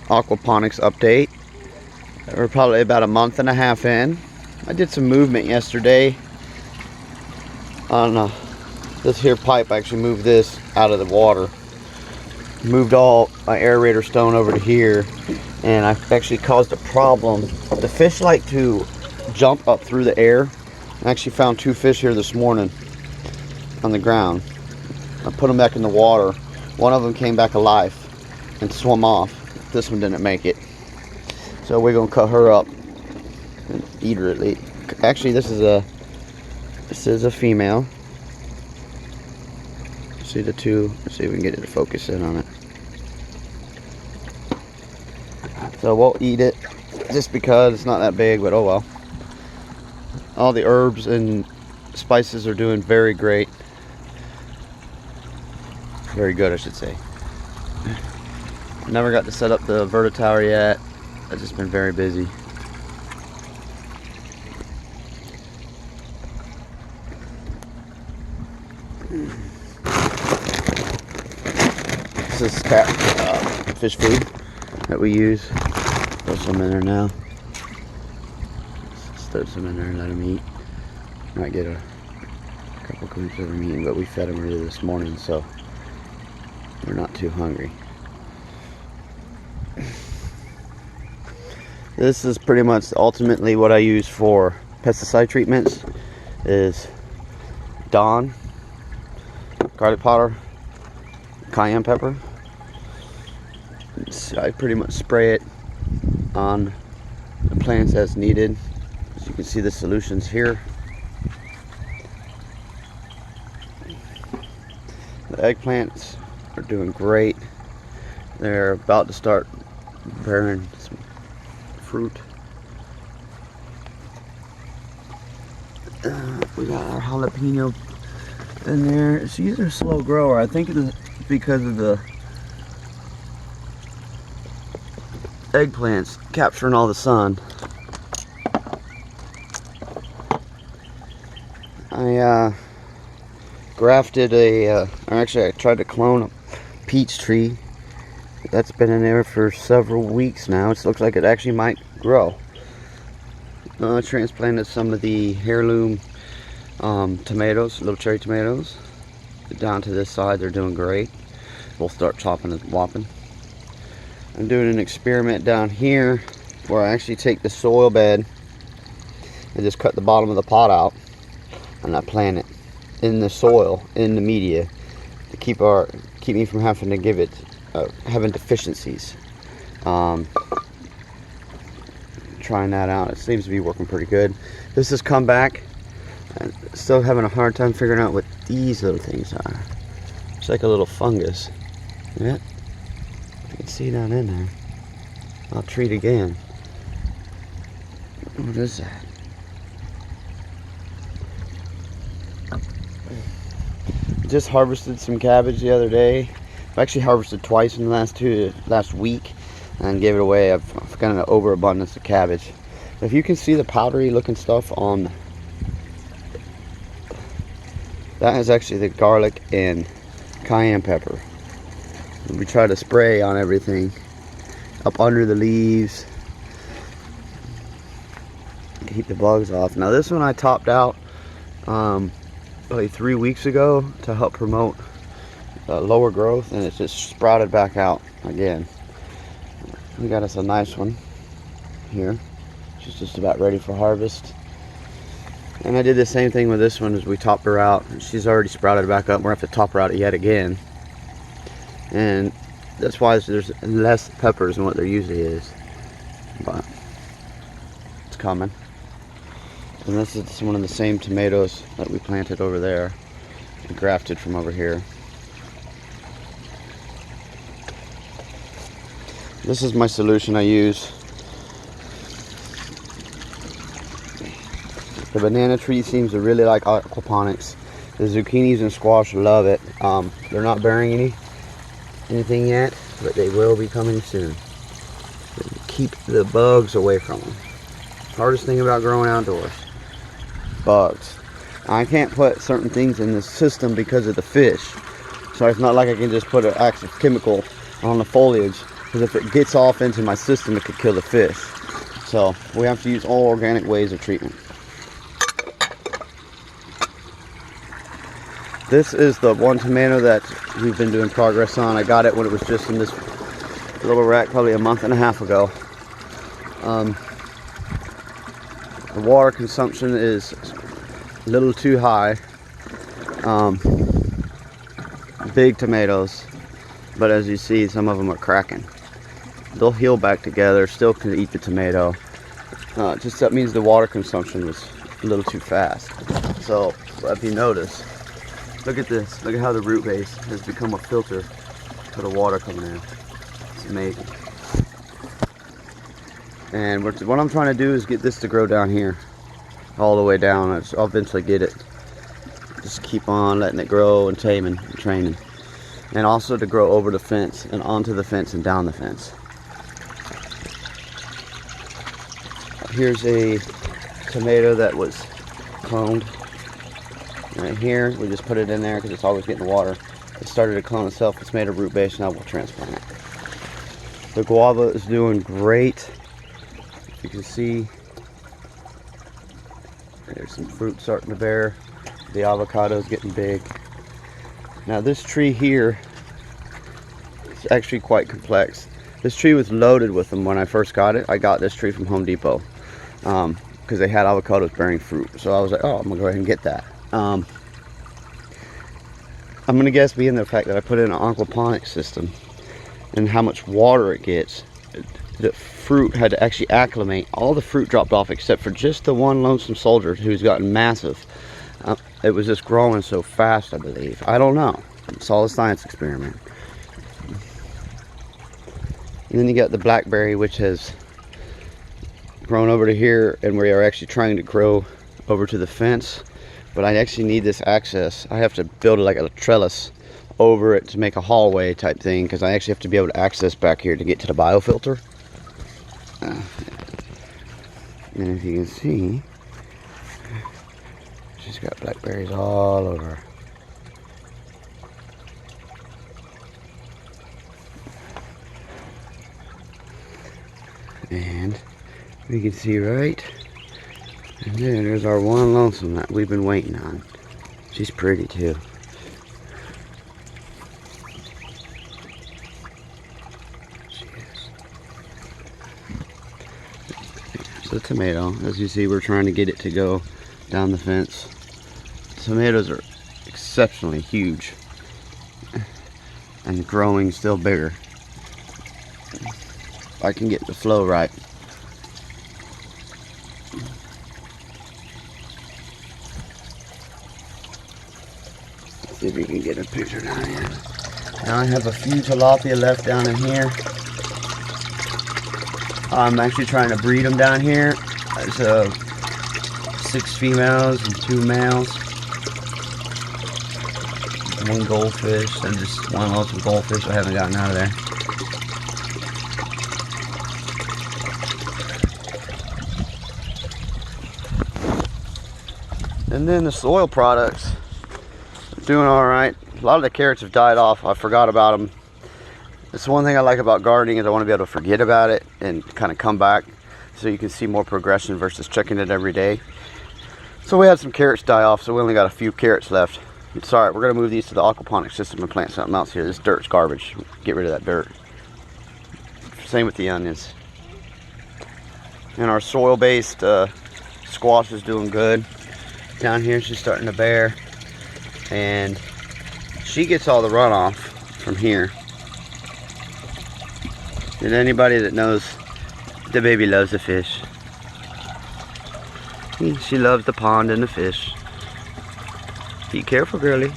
Aquaponics update. We're probably about a month and a half in. I did some movement yesterday on this here pipe. I actually moved this out of the water. Moved all my aerator stone over to here, and I actually caused a problem. The fish like to jump up through the air. I actually found 2 fish here this morning on the ground. I put them back in the water. One of them came back alive and swam off. This one didn't make it. So we're gonna cut her up and eat her. Actually, this is a female. See the two. Let's see if we can get it to focus in on it. So we'll eat it just because it's not that big, but oh well. All the herbs and spices are doing very great. Very good, I should say. Never got to set up the vertitower yet. I've just been very busy. This is cat fish food that we use. Throw some in there now. Let's throw some in there and let them eat. Might get a couple groups of them eating, but we fed them early this morning, so they're not too hungry. This is pretty much ultimately what I use for pesticide treatments is Dawn, garlic powder, cayenne pepper. I pretty much spray it on the plants as needed. As you can see, the solutions here. The eggplants are doing great. They're about to start bearing some fruit. We got our jalapeno in there. She's a slow grower. I think it's because of the eggplants capturing all the sun. I grafted or actually I tried to clone a peach tree that's been in there for several weeks now. It looks like it actually might grow. I transplanted some of the heirloom tomatoes, little cherry tomatoes, down to this side. They're doing great. We'll start chopping and lopping. I'm doing an experiment down here where I actually take the soil bed and just cut the bottom of the pot out, and I plant it in the soil, in the media, to keep me from having to give it having deficiencies. Trying that out. It seems to be working pretty good. This has come back. I'm still having a hard time figuring out what these little things are. It's like a little fungus. Yeah, you can see down in there. I'll treat again. What is that? Just harvested some cabbage the other day. I've actually harvested twice in the last week and gave it away. I've got an overabundance of cabbage. If you can see the powdery looking stuff on, that is actually the garlic and cayenne pepper. We try to spray on everything up under the leaves, keep the bugs off. Now this one I topped out probably 3 weeks ago to help promote lower growth, and it's just sprouted back out again. We got us a nice one here. She's just about ready for harvest. And I did the same thing with this one as we topped her out. She's already sprouted back up. We're gonna have to top her out yet again. And that's why there's less peppers than what there usually is. But it's coming. And this is one of the same tomatoes that we planted over there and grafted from over here. This is my solution I use. The banana tree seems to really like aquaponics. The zucchinis and squash love it. They're not bearing anything yet, but they will be coming soon. Keep the bugs away from them. Hardest thing about growing outdoors. Bugs. I can't put certain things in the system because of the fish. So it's not like I can just put an active chemical on the foliage because if it gets off into my system, it could kill the fish. So we have to use all organic ways of treatment. This is the one tomato that we've been doing progress on. I got it when it was just in this little rack probably a month and a half ago. The water consumption is a little too high. Big tomatoes, but as you see, some of them are cracking. They'll heal back together, still can eat the tomato. Just that means the water consumption was a little too fast. So if you notice, look at this. Look at how the root base has become a filter for the water coming in. It's amazing. And what I'm trying to do is get this to grow down here, all the way down. I'll eventually get it. Just keep on letting it grow and taming and training. And also to grow over the fence and onto the fence and down the fence. Here's a tomato that was cloned. Right here, we just put it in there because it's always getting water. It started to clone itself. It's made a root base. Now we'll transplant it. The guava is doing great. You can see there's some fruit starting to bear. The avocado is getting big. Now this tree here is actually quite complex. This tree was loaded with them when I first got it. I got this tree from Home Depot because they had avocados bearing fruit. So I was like, oh, I'm gonna go ahead and get that. I'm gonna guess, being the fact that I put in an aquaponics system and how much water it gets, the fruit had to actually acclimate. All the fruit dropped off except for just the one lonesome soldier who's gotten massive. It was just growing so fast, I believe. I don't know. It's all a science experiment. And then you got the blackberry, which has grown over to here, and we are actually trying to grow over to the fence. But I actually need this access. I have to build like a trellis over it to make a hallway type thing, because I actually have to be able to access back here to get to the biofilter. And if you can see, she's got blackberries all over. And we can see right, and there's our one lonesome that we've been waiting on. She's pretty too. She is. It's a tomato. As you see, we're trying to get it to go down the fence. Tomatoes are exceptionally huge and growing still bigger. If I can get the flow right. Let's see if we can get a picture down here. Now I have a few tilapia left down in here. I'm actually trying to breed them down here. There's 6 females and 2 males. 1 goldfish and just 1 lonesome goldfish I haven't gotten out of there. And then the soil products, doing all right. A lot of the carrots have died off. I forgot about them. It's one thing I like about gardening is I want to be able to forget about it and kind of come back so you can see more progression versus checking it every day. So we had some carrots die off, so we only got a few carrots left. It's all right. We're going to move these to the aquaponics system and plant something else here. This dirt's garbage. Get rid of that dirt. Same with the onions. And our soil-based squash is doing good. Down here she's starting to bear. And she gets all the runoff from here. And anybody that knows, the baby loves the fish. She loves the pond and the fish. Be careful, girlie.